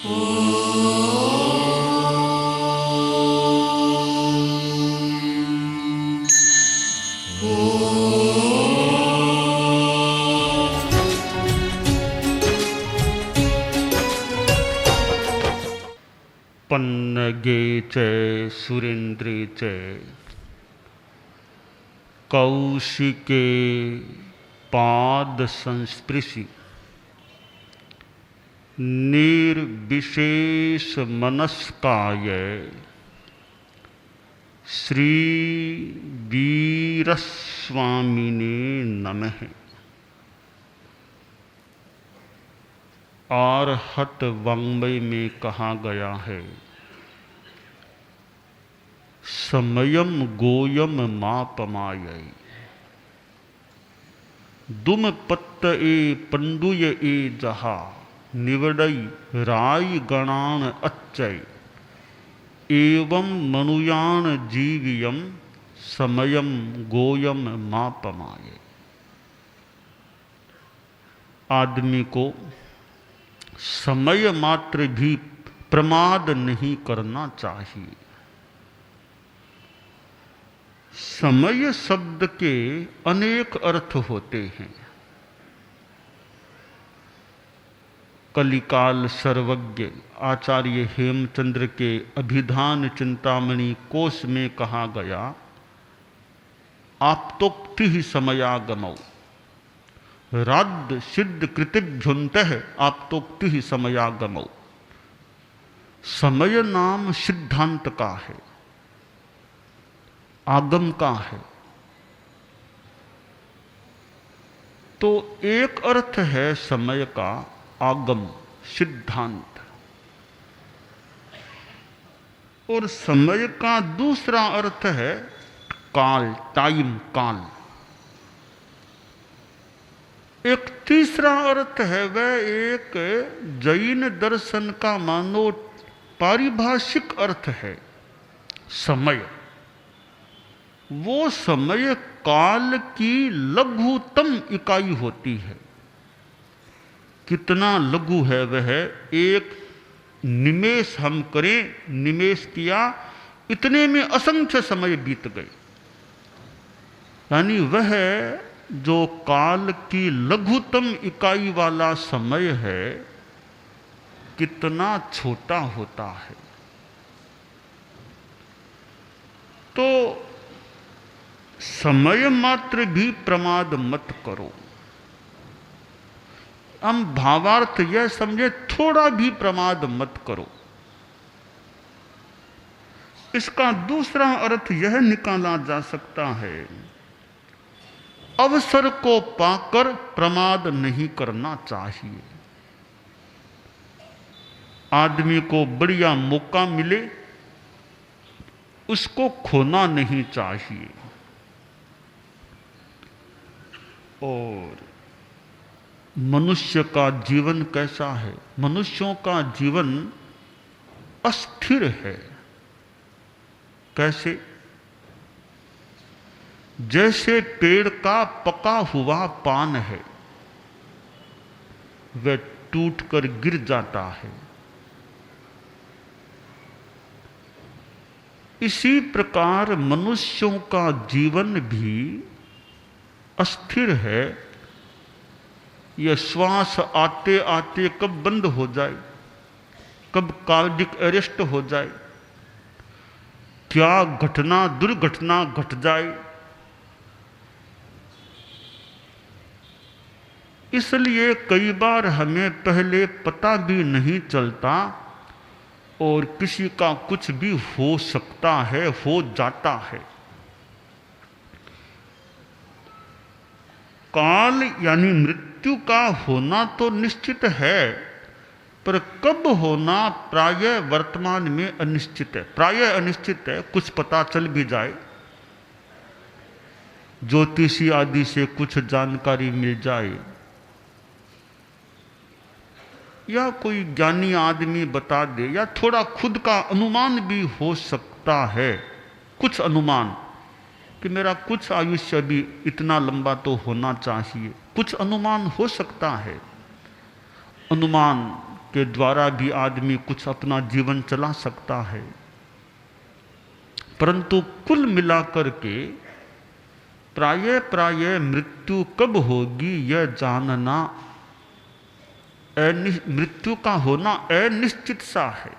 पन्नगे च सुरेन्द्रे च कौशिके पाद संस्पृशि निर्विशेष मनस्काय श्री वीरस्वामिने नमः। आर्हत वाङ्मय में कहा गया है, समयम गोयम मापमायै दुम पत्त ए पंडुय ए जहा निवडई राय गणान अच्छय एवं मनुयान जीवियम समयम गोयम मापमायै। आदमी को समय मात्र भी प्रमाद नहीं करना चाहिए। समय शब्द के अनेक अर्थ होते हैं। कलिकाल सर्वज्ञ आचार्य हेमचंद्र के अभिधान चिंतामणि कोश में कहा गया, आप्तोक्ति ही समयागमौ राद्ध सिद्ध कृतिभ्युन्तः आप्तोक्ति ही समयागमौ। समय नाम सिद्धांत का है, आगम का है। तो एक अर्थ है समय का आगम सिद्धांत, और समय का दूसरा अर्थ है काल, टाइम, काल। एक तीसरा अर्थ है वह एक जैन दर्शन का मानो पारिभाषिक अर्थ है समय। वो समय काल की लघुतम इकाई होती है। कितना लघु है वह, एक निमेष हम करें, निमेष किया, इतने में असंख्य समय बीत गए। यानी वह जो काल की लघुतम इकाई वाला समय है, कितना छोटा होता है। तो समय मात्र भी प्रमाद मत करो। हम भावार्थ यह समझे, थोड़ा भी प्रमाद मत करो। इसका दूसरा अर्थ यह निकाला जा सकता है, अवसर को पाकर प्रमाद नहीं करना चाहिए। आदमी को बढ़िया मौका मिले, उसको खोना नहीं चाहिए। और मनुष्य का जीवन कैसा है? मनुष्यों का जीवन अस्थिर है। कैसे? जैसे पेड़ का पका हुआ पान है, वह टूटकर गिर जाता है। इसी प्रकार मनुष्यों का जीवन भी अस्थिर है। यह श्वास आते आते कब बंद हो जाए, कब कार्डिक अरेस्ट हो जाए, क्या घटना दुर्घटना घट जाए। इसलिए कई बार हमें पहले पता भी नहीं चलता और किसी का कुछ भी हो सकता है, हो जाता है। काल यानी मृत्यु का होना तो निश्चित है, पर कब होना प्रायः वर्तमान में अनिश्चित है। प्रायः अनिश्चित है, कुछ पता चल भी जाए, ज्योतिषी आदि से कुछ जानकारी मिल जाए, या कोई ज्ञानी आदमी बता दे, या थोड़ा खुद का अनुमान भी हो सकता है। कुछ अनुमान कि मेरा कुछ आयुष्य भी इतना लंबा तो होना चाहिए, कुछ अनुमान हो सकता है। अनुमान के द्वारा भी आदमी कुछ अपना जीवन चला सकता है, परंतु कुल मिलाकर के प्राय प्राय मृत्यु कब होगी यह जानना, मृत्यु का होना अनिश्चित सा है।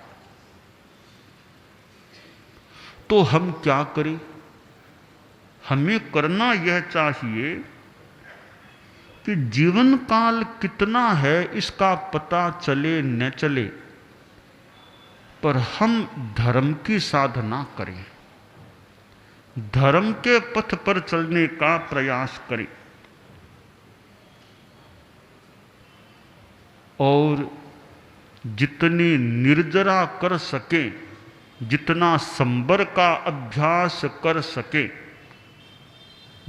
तो हम क्या करें? हमें करना यह चाहिए कि जीवन काल कितना है इसका पता चले न चले, पर हम धर्म की साधना करें, धर्म के पथ पर चलने का प्रयास करें और जितनी निर्जरा कर सके, जितना संबर का अभ्यास कर सके,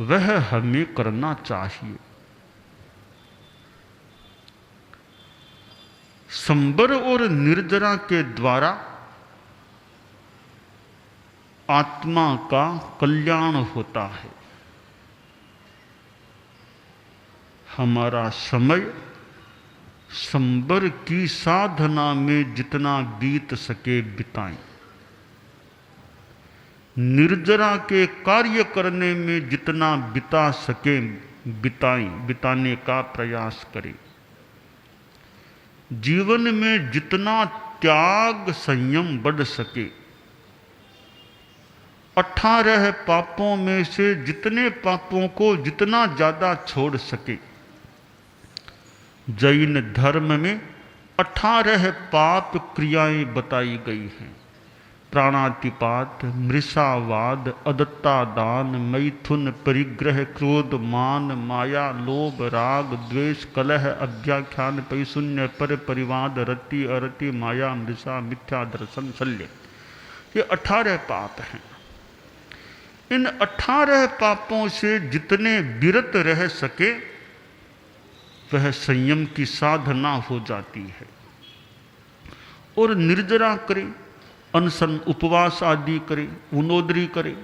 वह हमें करना चाहिए। संबर और निर्जरा के द्वारा आत्मा का कल्याण होता है। हमारा समय संबर की साधना में जितना बीत सके बिताएं, निर्जरा के कार्य करने में जितना बिता सके बिताने का प्रयास करें। जीवन में जितना त्याग संयम बढ़ सके, 18 पापों में से जितने पापों को जितना ज्यादा छोड़ सके। जैन धर्म में 18 पाप क्रियाएं बताई गई हैं। प्राणातिपात, मृषावाद, अदत्ता दान, मैथुन, परिग्रह, क्रोध, मान, माया, लोभ, राग, द्वेष, कलह, अव्याख्यान, पैशून्य, पर परिवाद, रति, अरति, माया, मृषा, मिथ्या दर्शन, शल्य, ये 18 पाप हैं। इन 18 पापों से जितने विरत रह सके वह संयम की साधना हो जाती है। और निर्जरा करें, अनशन उपवास आदि करें, उनोदरी करें,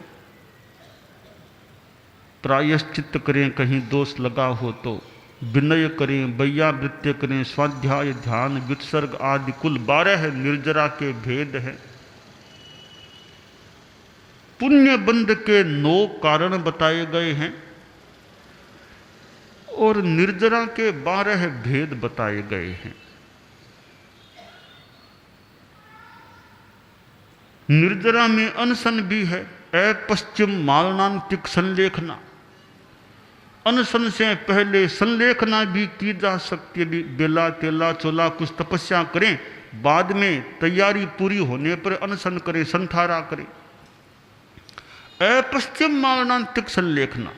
प्रायश्चित करें कहीं दोष लगा हो तो, विनय करें, वैयावृत्य करें, स्वाध्याय, ध्यान, वित्सर्ग आदि कुल 12 निर्जरा के भेद हैं। पुण्य बंध के 9 कारण बताए गए हैं और निर्जरा के 12 भेद बताए गए हैं। निर्जरा में अनशन भी है, अपश्चिम मालनांतिक संलेखना। अनशन से पहले संलेखना भी की जा सकती है, बेला तेला चोला कुछ तपस्या करें, बाद में तैयारी पूरी होने पर अनशन करें, संथारा करें। अपश्चिम मालनांतिक संलेखना।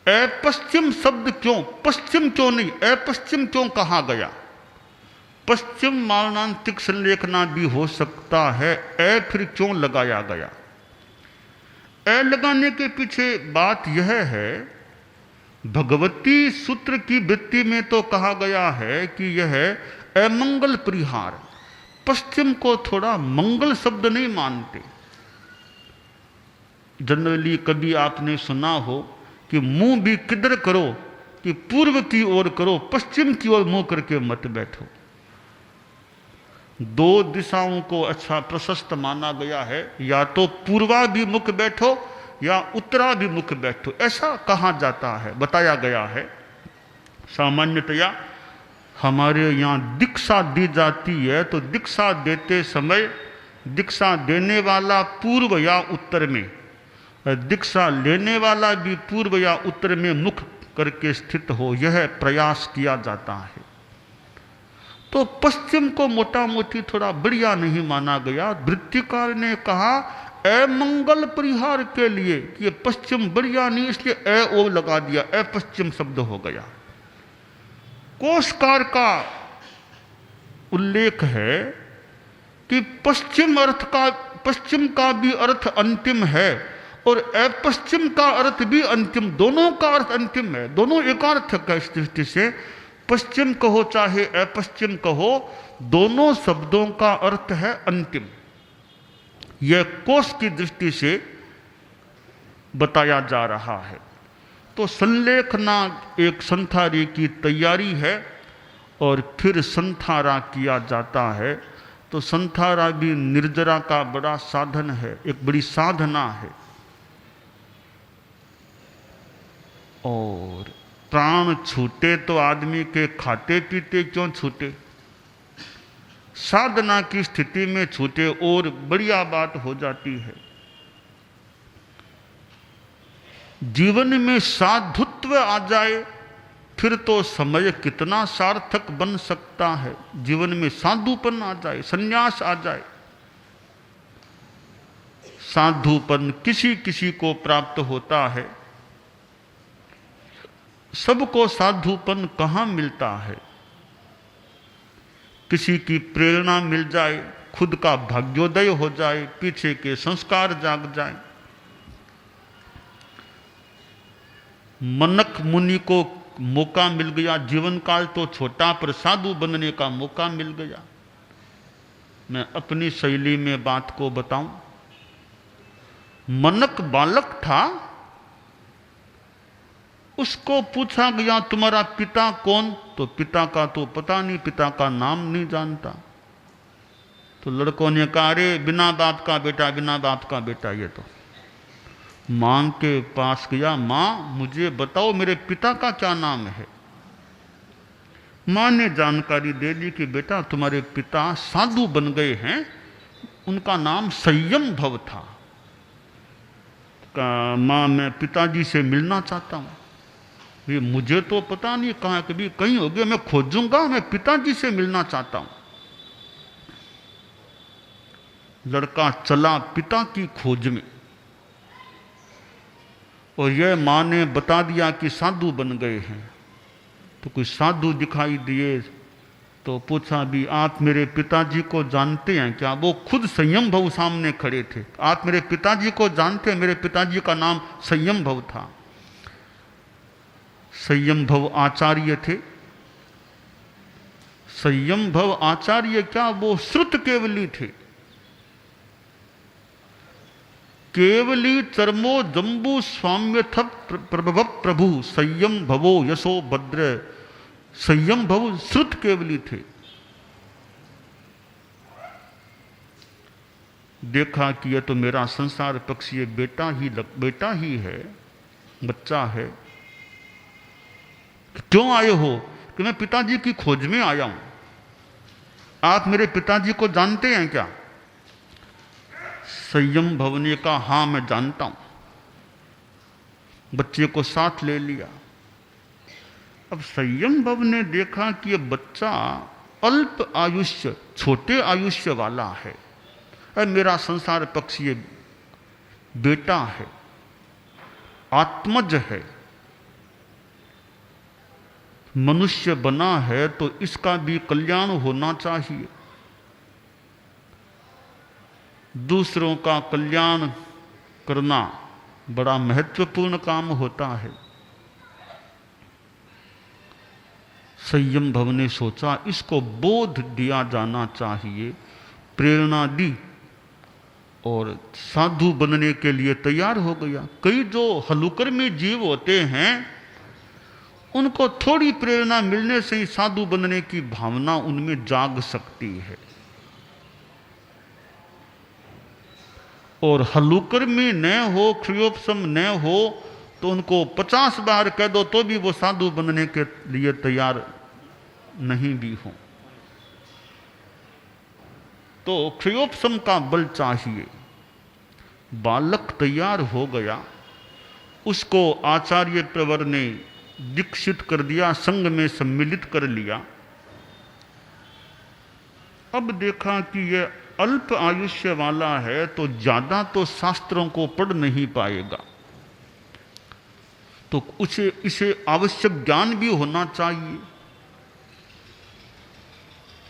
अपश्चिम शब्द क्यों, पश्चिम क्यों नहीं, अपश्चिम क्यों कहा गया? पश्चिम मालनांतिक संलेखना भी हो सकता है, फिर क्यों लगाया गया? लगाने के पीछे बात यह है, भगवती सूत्र की वृत्ति में तो कहा गया है कि यह अमंगल परिहार। पश्चिम को थोड़ा मंगल शब्द नहीं मानते। जनरली कभी आपने सुना हो कि मुंह भी किधर करो कि पूर्व की ओर करो, पश्चिम की ओर मुंह करके मत बैठो। 2 दिशाओं को अच्छा प्रशस्त माना गया है, या तो पूर्वाभिमुख बैठो या उत्तराभिमुख बैठो, ऐसा कहा जाता है, बताया गया है। सामान्यतया हमारे यहाँ दीक्षा दी जाती है तो दीक्षा देते समय दीक्षा देने वाला पूर्व या उत्तर में, दीक्षा लेने वाला भी पूर्व या उत्तर में मुख करके स्थित हो, यह प्रयास किया जाता है। तो पश्चिम को मोटा मोटी थोड़ा बढ़िया नहीं माना गया। वृत्तिकार ने कहा अमंगल परिहार के लिए कि ये पश्चिम बढ़िया नहीं, इसलिए ओ लगा दिया, अपश्चिम शब्द हो गया। कोशकार का उल्लेख है कि पश्चिम का भी अर्थ अंतिम है और अपश्चिम का अर्थ भी अंतिम, दोनों का अर्थ अंतिम है, दोनों एकार्थक है। इस दृष्टि से पश्चिम कहो चाहे अपश्चिम कहो, दोनों शब्दों का अर्थ है अंतिम। यह कोश की दृष्टि से बताया जा रहा है। तो संलेखना एक संथारी की तैयारी है और फिर संथारा किया जाता है। तो संथारा भी निर्जरा का बड़ा साधन है, एक बड़ी साधना है। और प्राण छूटे तो आदमी के खाते पीते क्यों छूटे, साधना की स्थिति में छूटे और बढ़िया बात हो जाती है। जीवन में साधुत्व आ जाए फिर तो समय कितना सार्थक बन सकता है। जीवन में साधुपन आ जाए, संन्यास आ जाए। साधुपन किसी किसी को प्राप्त होता है, सबको साधुपन कहाँ मिलता है। किसी की प्रेरणा मिल जाए, खुद का भाग्योदय हो जाए, पीछे के संस्कार जाग जाए। मनक मुनि को मौका मिल गया, जीवन काल तो छोटा पर साधु बनने का मौका मिल गया। मैं अपनी शैली में बात को बताऊं, मनक बालक था, उसको पूछा गया तुम्हारा पिता कौन, तो पिता का तो पता नहीं, पिता का नाम नहीं जानता। तो लड़कों ने कहा अरे बिना बाप का बेटा, बिना बाप का बेटा। ये तो मां के पास गया, मां मुझे बताओ मेरे पिता का क्या नाम है। मां ने जानकारी दे दी कि बेटा तुम्हारे पिता साधु बन गए हैं, उनका नाम संयम भव था। मां मैं पिताजी से मिलना चाहता हूं। ये मुझे तो पता नहीं कहाँ, कभी कहीं हो गया, मैं खोजूंगा, मैं पिताजी से मिलना चाहता हूं। लड़का चला पिता की खोज में, और यह मां ने बता दिया कि साधु बन गए हैं। तो कोई साधु दिखाई दिए तो पूछा भी आप मेरे पिताजी को जानते हैं क्या। वो खुद संयम भव सामने खड़े थे। आप मेरे पिताजी को जानते हैं, मेरे पिताजी का नाम संयम भव था। संयम भव आचार्य थे। संयम भव आचार्य क्या, वो श्रुत केवली थे। केवली चरमो जम्बू स्वाम्यथ प्रभव प्रभु संयम भवो यशो भद्र। संयम भव श्रुत केवली थे। देखा कि यह तो मेरा संसार पक्षी बेटा ही है, बच्चा है। क्यों आए हो, कि मैं पिताजी की खोज में आया हूं। आप मेरे पिताजी को जानते हैं क्या। संयम भव ने कहा हां मैं जानता हूं। बच्चे को साथ ले लिया। अब संयम भव ने देखा कि यह बच्चा अल्प आयुष्य, छोटे आयुष्य वाला है। अब मेरा संसार पक्षी बेटा है, आत्मज है, मनुष्य बना है, तो इसका भी कल्याण होना चाहिए। दूसरों का कल्याण करना बड़ा महत्वपूर्ण काम होता है। संयम भव ने सोचा इसको बोध दिया जाना चाहिए, प्रेरणा दी और साधु बनने के लिए तैयार हो गया। कई जो हलुकर्मी जीव होते हैं उनको थोड़ी प्रेरणा मिलने से ही साधु बनने की भावना उनमें जाग सकती है। और हलुकर्मी न हो, क्षयोपशम न हो, तो उनको 50 बार कह दो तो भी वो साधु बनने के लिए तैयार नहीं भी हो। तो क्षयोपशम का बल चाहिए। बालक तैयार हो गया, उसको आचार्य प्रवर ने दीक्षित कर दिया, संघ में सम्मिलित कर लिया। अब देखा कि यह अल्प आयुष्य वाला है तो ज्यादा तो शास्त्रों को पढ़ नहीं पाएगा, तो इसे आवश्यक ज्ञान भी होना चाहिए।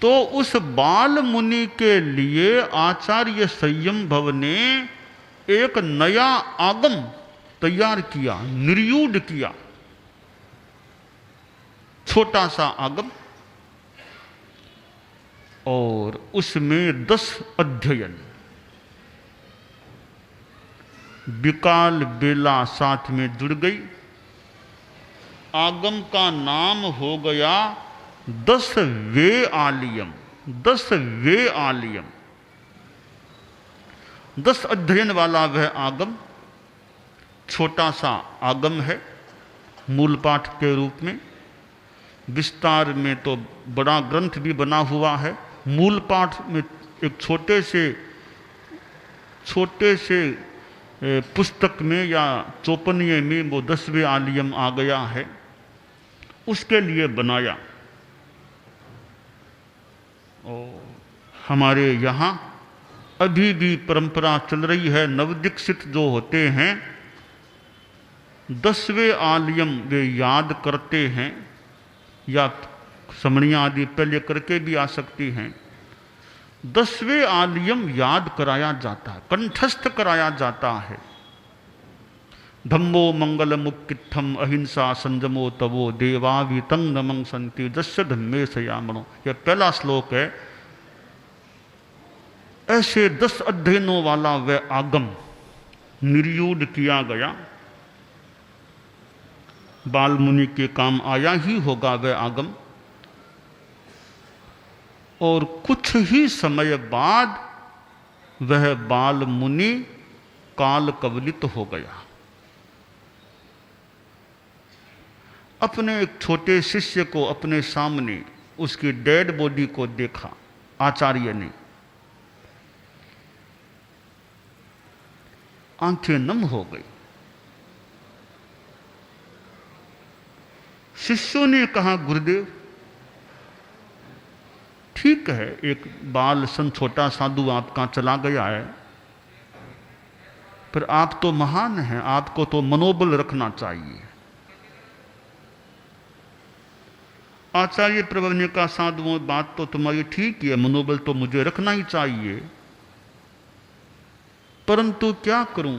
तो उस बाल मुनि के लिए आचार्य संयम भव ने एक नया आगम तैयार किया, निर्यूढ़ किया। छोटा सा आगम, और उसमें 10 अध्ययन। विकाल बेला साथ में जुड़ गई। आगम का नाम हो गया 10 वे आलियम, 10 वे आलियम, 10 अध्ययन वाला वह आगम छोटा सा आगम है मूल पाठ के रूप में। विस्तार में तो बड़ा ग्रंथ भी बना हुआ है। मूल पाठ में एक छोटे से पुस्तक में या चौपनिये में वो 10वें आलियम आ गया है, उसके लिए बनाया। और हमारे यहाँ अभी भी परंपरा चल रही है, नवदीक्षित जो होते हैं 10वें आलियम वे याद करते हैं, या समणियाँ आदि पहले करके भी आ सकती हैं। 10वें आलियम याद कराया जाता है, कंठस्थ कराया जाता है। धम्मो मंगल मुक्तित्थम अहिंसा संजमो तवो देवा वितंग नमं संति दस्य धम्मे सयामणो, यह पहला श्लोक है। ऐसे 10 अध्ययनों वाला वह आगम निर्यूढ़ किया गया। बाल मुनि के काम आया ही होगा वह आगम। और कुछ ही समय बाद वह बाल मुनि काल कवलित हो गया। अपने एक छोटे शिष्य को अपने सामने उसकी डेड बॉडी को देखा आचार्य ने, आंखें नम हो गई। शिष्यों ने कहा, गुरुदेव ठीक है, एक बाल सन छोटा साधु आपका चला गया है, पर आप तो महान हैं, आपको तो मनोबल रखना चाहिए। आचार्य प्रभु ने कहा, साधुओं बात तो तुम्हारी ठीक है, मनोबल तो मुझे रखना ही चाहिए, परंतु क्या करूं,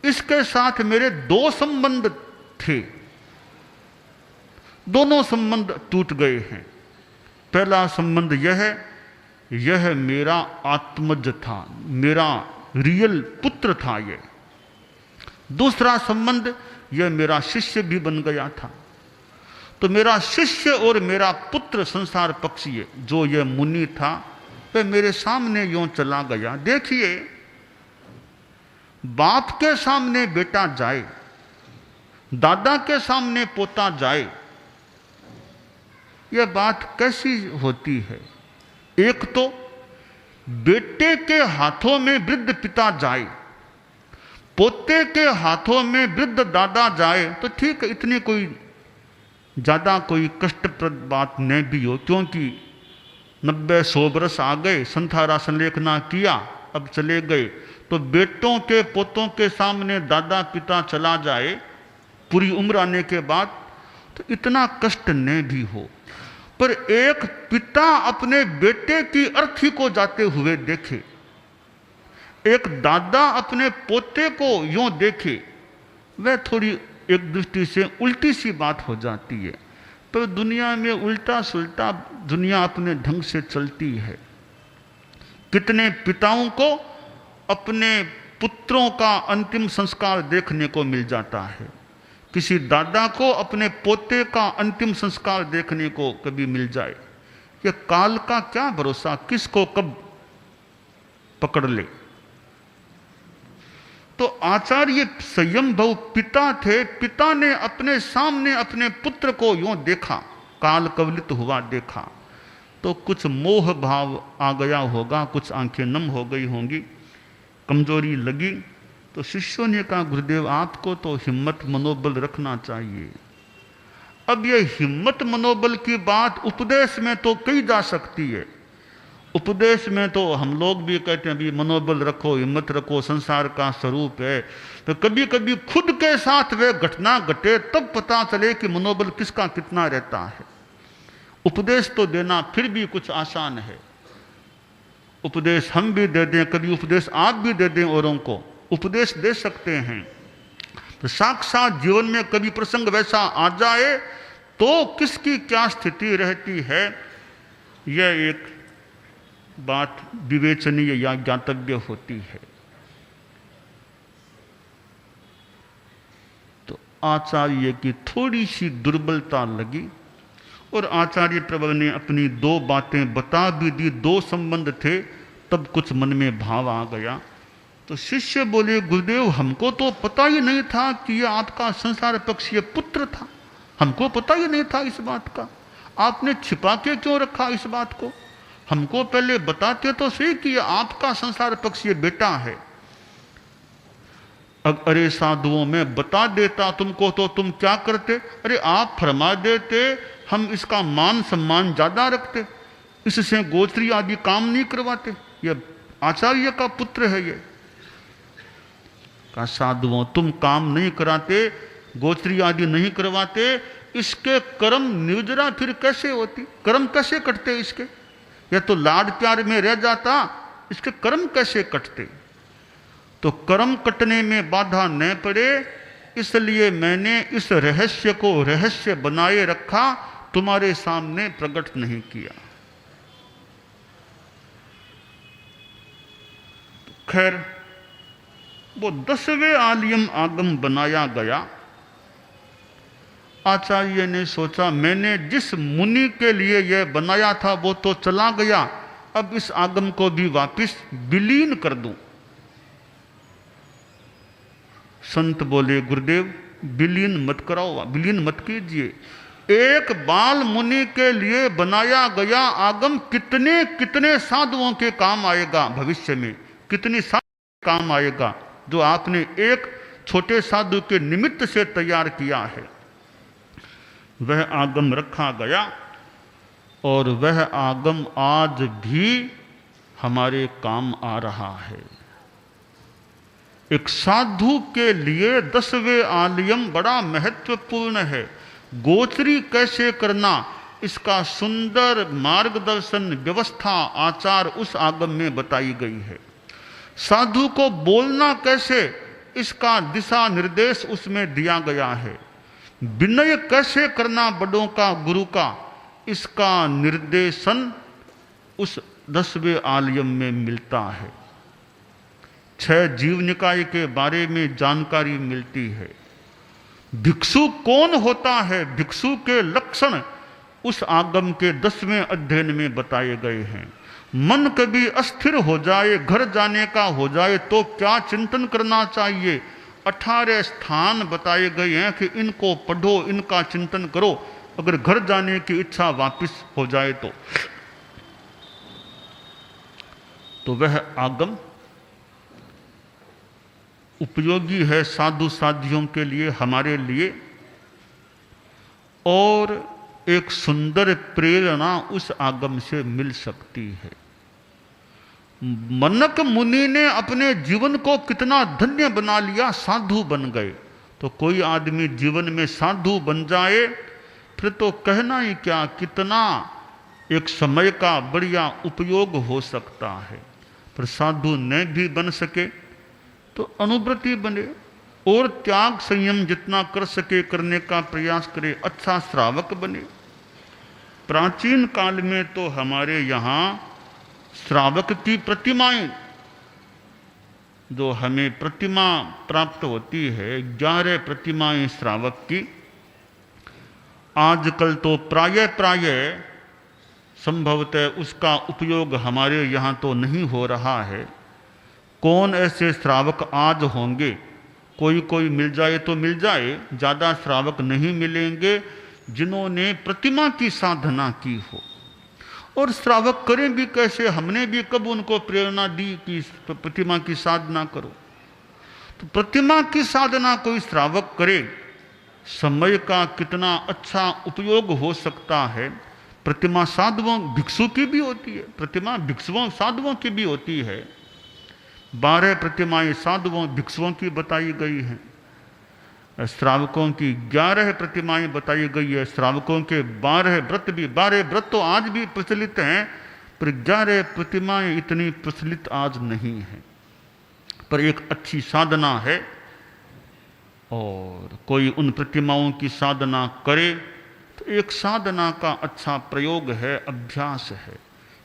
इसके साथ मेरे 2 संबंध थे, दोनों संबंध टूट गए हैं। पहला संबंध यह मेरा आत्मज था, मेरा रियल पुत्र था ये। दूसरा संबंध यह मेरा शिष्य भी बन गया था। तो मेरा शिष्य और मेरा पुत्र संसार पक्षी जो यह मुनि था, वह मेरे सामने यूं चला गया। देखिए, बाप के सामने बेटा जाए, दादा के सामने पोता जाए, यह बात कैसी होती है। एक तो बेटे के हाथों में वृद्ध पिता जाए, पोते के हाथों में वृद्ध दादा जाए, तो ठीक है, इतनी कोई ज़्यादा कोई कष्टप्रद बात नहीं भी हो, क्योंकि 90-100 बरस आ गए, संथारा संलेखना किया, अब चले गए। तो बेटों के पोतों के सामने दादा पिता चला जाए पूरी उम्र आने के बाद, तो इतना कष्ट नहीं भी हो। पर एक पिता अपने बेटे की अर्थी को जाते हुए देखे, एक दादा अपने पोते को यूं देखे, वह थोड़ी एक दृष्टि से उल्टी सी बात हो जाती है। पर दुनिया में उल्टा सुल्टा दुनिया अपने ढंग से चलती है। कितने पिताओं को अपने पुत्रों का अंतिम संस्कार देखने को मिल जाता है, किसी दादा को अपने पोते का अंतिम संस्कार देखने को कभी मिल जाए। यह काल का क्या भरोसा, किसको कब पकड़ ले। तो आचार्य संयमभव पिता थे, पिता ने अपने सामने अपने पुत्र को यूं देखा, काल कवलित हुआ देखा, तो कुछ मोह भाव आ गया होगा, कुछ आंखें नम हो गई होंगी, कमजोरी लगी। तो शिष्यों ने कहा, गुरुदेव आपको तो हिम्मत मनोबल रखना चाहिए। अब यह हिम्मत मनोबल की बात उपदेश में तो कही जा सकती है। उपदेश में तो हम लोग भी कहते हैं भी मनोबल रखो, हिम्मत रखो, संसार का स्वरूप है। तो कभी कभी खुद के साथ वह घटना घटे तब पता चले कि मनोबल किसका कितना रहता है। उपदेश तो देना फिर भी कुछ आसान है, उपदेश हम भी दे दें, कभी उपदेश आप भी दे दें, औरों को उपदेश दे सकते हैं। तो साक्षात जीवन में कभी प्रसंग वैसा आ जाए तो किसकी क्या स्थिति रहती है, यह एक बात विवेचनीय या ज्ञातव्य होती है। तो आचार्य की थोड़ी सी दुर्बलता लगी और आचार्य प्रबल ने अपनी 2 बातें बता भी दी, 2 संबंध थे, तब कुछ मन में भाव आ गया। तो शिष्य बोले, गुरुदेव हमको तो पता ही नहीं था कि ये आपका संसार पक्षीय पुत्र था, हमको पता ही नहीं था इस बात का, आपने छिपा के क्यों रखा इस बात को, हमको पहले बताते तो सही कि ये आपका संसार पक्षीय बेटा है। अरे साधुओं में बता देता तुमको तो तुम क्या करते, अरे आप फरमा देते, हम इसका मान सम्मान ज्यादा रखते, इससे गोत्री आदि काम नहीं करवाते, ये आचार्य का पुत्र है ये। का साधुओं तुम काम नहीं कराते, गोत्री आदि नहीं करवाते, इसके कर्म निर्जरा फिर कैसे होती, कर्म कैसे कटते इसके, या तो लाड प्यार में रह जाता, इसके कर्म कैसे कटते। तो कर्म कटने में बाधा न पड़े, इसलिए मैंने इस रहस्य को रहस्य बनाए रखा, तुम्हारे सामने प्रकट नहीं किया। खैर वो 10वें आलियम आगम बनाया गया। आचार्य ने सोचा मैंने जिस मुनि के लिए यह बनाया था वो तो चला गया, अब इस आगम को भी वापस विलीन कर दूं। संत बोले, गुरुदेव विलीन मत कराओ, विलीन मत कीजिए। एक बाल मुनि के लिए बनाया गया आगम कितने कितने साधुओं के काम आएगा, भविष्य में कितनी साधु काम आएगा, जो आपने एक छोटे साधु के निमित्त से तैयार किया है। वह आगम रखा गया और वह आगम आज भी हमारे काम आ रहा है। एक साधु के लिए 10वें आलियम बड़ा महत्वपूर्ण है। गोचरी कैसे करना, इसका सुंदर मार्गदर्शन व्यवस्था आचार उस आगम में बताई गई है। साधु को बोलना कैसे, इसका दिशा निर्देश उसमें दिया गया है। विनय कैसे करना बड़ों का गुरु का, इसका निर्देशन उस 10वें आलियम में मिलता है। 6 जीव निकाय के बारे में जानकारी मिलती है। भिक्षु कौन होता है, भिक्षु के लक्षण उस आगम के 10वें अध्ययन में बताए गए हैं। मन कभी अस्थिर हो जाए, घर जाने का हो जाए तो क्या चिंतन करना चाहिए, 18 स्थान बताए गए हैं कि इनको पढ़ो, इनका चिंतन करो, अगर घर जाने की इच्छा वापस हो जाए तो वह आगम उपयोगी है साधु साधियों के लिए, हमारे लिए, और एक सुंदर प्रेरणा उस आगम से मिल सकती है। मनक मुनि ने अपने जीवन को कितना धन्य बना लिया, साधु बन गए। तो कोई आदमी जीवन में साधु बन जाए फिर तो कहना ही क्या, कितना एक समय का बढ़िया उपयोग हो सकता है। पर साधु न भी बन सके तो अनुव्रती बने और त्याग संयम जितना कर सके करने का प्रयास करे, अच्छा श्रावक बने। प्राचीन काल में तो हमारे यहाँ श्रावक की प्रतिमाएं, जो हमें प्रतिमा प्राप्त होती है, 11 प्रतिमाएं श्रावक की। आजकल तो प्राय संभवतः उसका उपयोग हमारे यहाँ तो नहीं हो रहा है। कौन ऐसे श्रावक आज होंगे, कोई मिल जाए तो मिल जाए, ज़्यादा श्रावक नहीं मिलेंगे जिन्होंने प्रतिमा की साधना की हो। और श्रावक करें भी कैसे, हमने भी कब उनको प्रेरणा दी कि प्रतिमा की साधना करो। तो प्रतिमा की साधना कोई श्रावक करे, समय का कितना अच्छा उपयोग हो सकता है। प्रतिमा साधुओं भिक्षु की भी होती है, प्रतिमा भिक्षुओं साधुओं की भी होती है। 12 प्रतिमाएं साधुओं भिक्षुओं की बताई गई हैं। श्रावकों की 11 प्रतिमाएं बताई गई है। श्रावकों के 12 व्रत भी, 12 व्रत तो आज भी प्रचलित हैं, पर 11 प्रतिमाएं इतनी प्रचलित आज नहीं हैं। पर एक अच्छी साधना है और कोई उन प्रतिमाओं की साधना करे तो एक साधना का अच्छा प्रयोग है, अभ्यास है।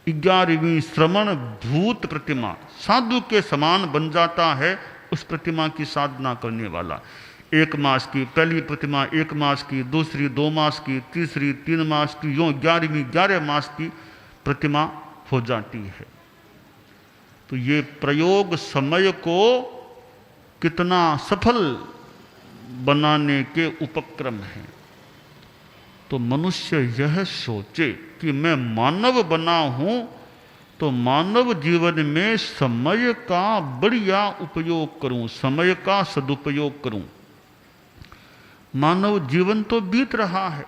11वीं श्रवण भूत प्रतिमा साधु के समान बन जाता है उस प्रतिमा की साधना करने वाला। 1 मास की, पहली प्रतिमा 1 मास की, दूसरी 2 मास की, तीसरी 3 मास की, यूँ 11वीं 11 मास की प्रतिमा हो जाती है। तो ये प्रयोग समय को कितना सफल बनाने के उपक्रम हैं। तो मनुष्य यह सोचे कि मैं मानव बना हूं तो मानव जीवन में समय का बढ़िया उपयोग करूं, समय का सदुपयोग करूं। मानव जीवन तो बीत रहा है,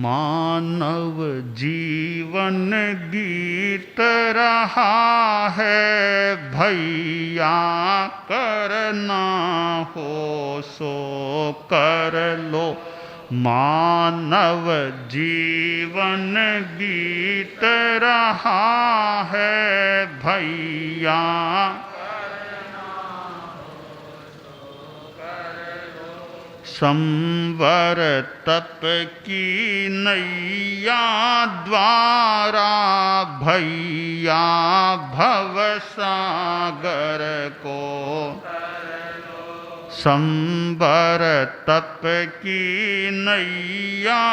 मानव जीवन बीत रहा है, भैया करना हो सो कर लो। मानव जीवन बीत रहा है, भैया संवर तप की नैया द्वारा, भैया भवसागर को संवर तप की नैया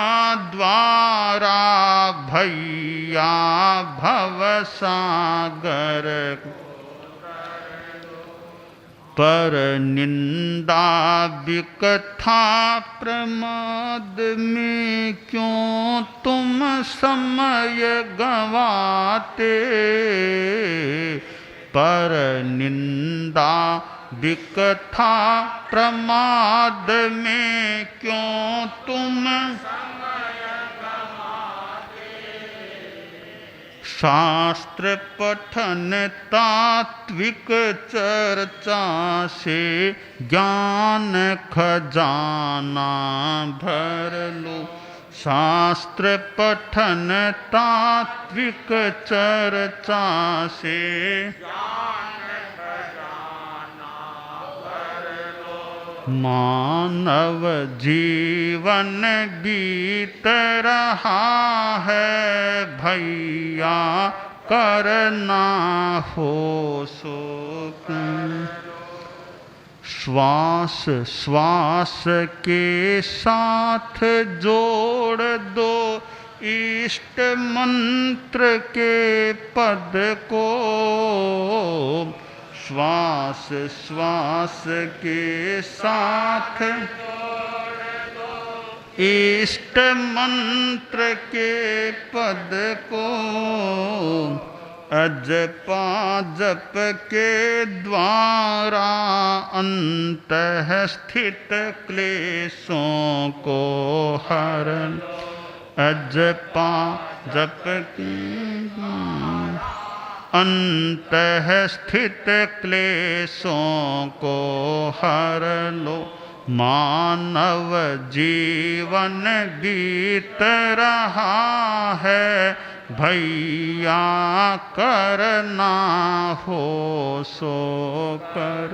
द्वारा, भैया भवसागर पर निंदा विकथा प्रमाद में क्यों तुम समय गंवाते, पर निंदा विकथा प्रमाद में क्यों तुम शास्त्र पठन तात्विक चर्चा से ज्ञान खजाना भर लो। शास्त्र पठन तात्विक चर्चा से मानव जीवन बीत रहा है, भैया करना हो सो। श्वास श्वास के साथ जोड़ दो इष्ट मंत्र के पद को, श्वास श्वास के साथ इष्ट मंत्र के पद को, अजपा जप के द्वारा अंतः स्थित क्लेशों को हरण। अजपा जप अंतः स्थित क्लेशों को हर लो। मानव जीवन बीत रहा है, भैया करना हो सो कर।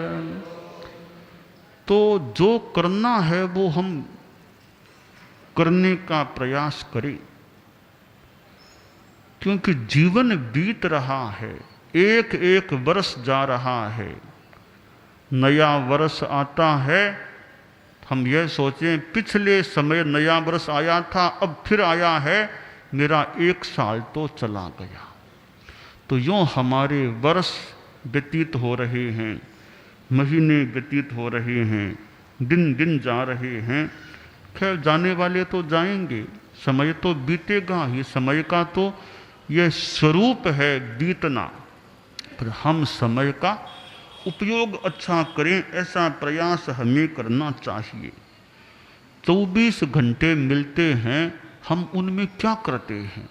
तो जो करना है वो हम करने का प्रयास करें, क्योंकि जीवन बीत रहा है, एक एक वर्ष जा रहा है। नया वर्ष आता है, हम यह सोचें पिछले समय नया वर्ष आया था, अब फिर आया है, मेरा 1 साल तो चला गया। तो यूँ हमारे वर्ष व्यतीत हो रहे हैं, महीने व्यतीत हो रहे हैं, दिन दिन जा रहे हैं। खैर जाने वाले तो जाएंगे, समय तो बीतेगा ही, समय का तो यह स्वरूप है बीतना। पर हम समय का उपयोग अच्छा करें, ऐसा प्रयास हमें करना चाहिए। 24 घंटे मिलते हैं, हम उनमें क्या करते हैं?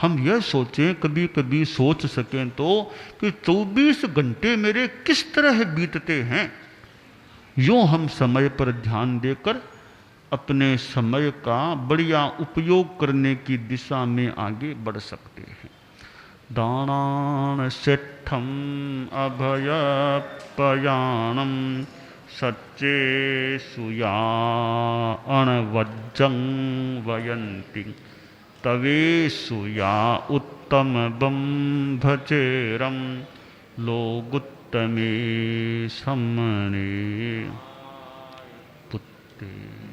हम यह सोचें, कभी कभी सोच सकें तो, कि 24 घंटे मेरे किस तरह बीतते हैं। यूँ हम समय पर ध्यान देकर अपने समय का बढ़िया उपयोग करने की दिशा में आगे बढ़ सकते हैं। दानान सिद्धम अभयपयाणम सच्चे सुया अणवज्जं वयन्ति तवे सुया उत्तम नमस्ते।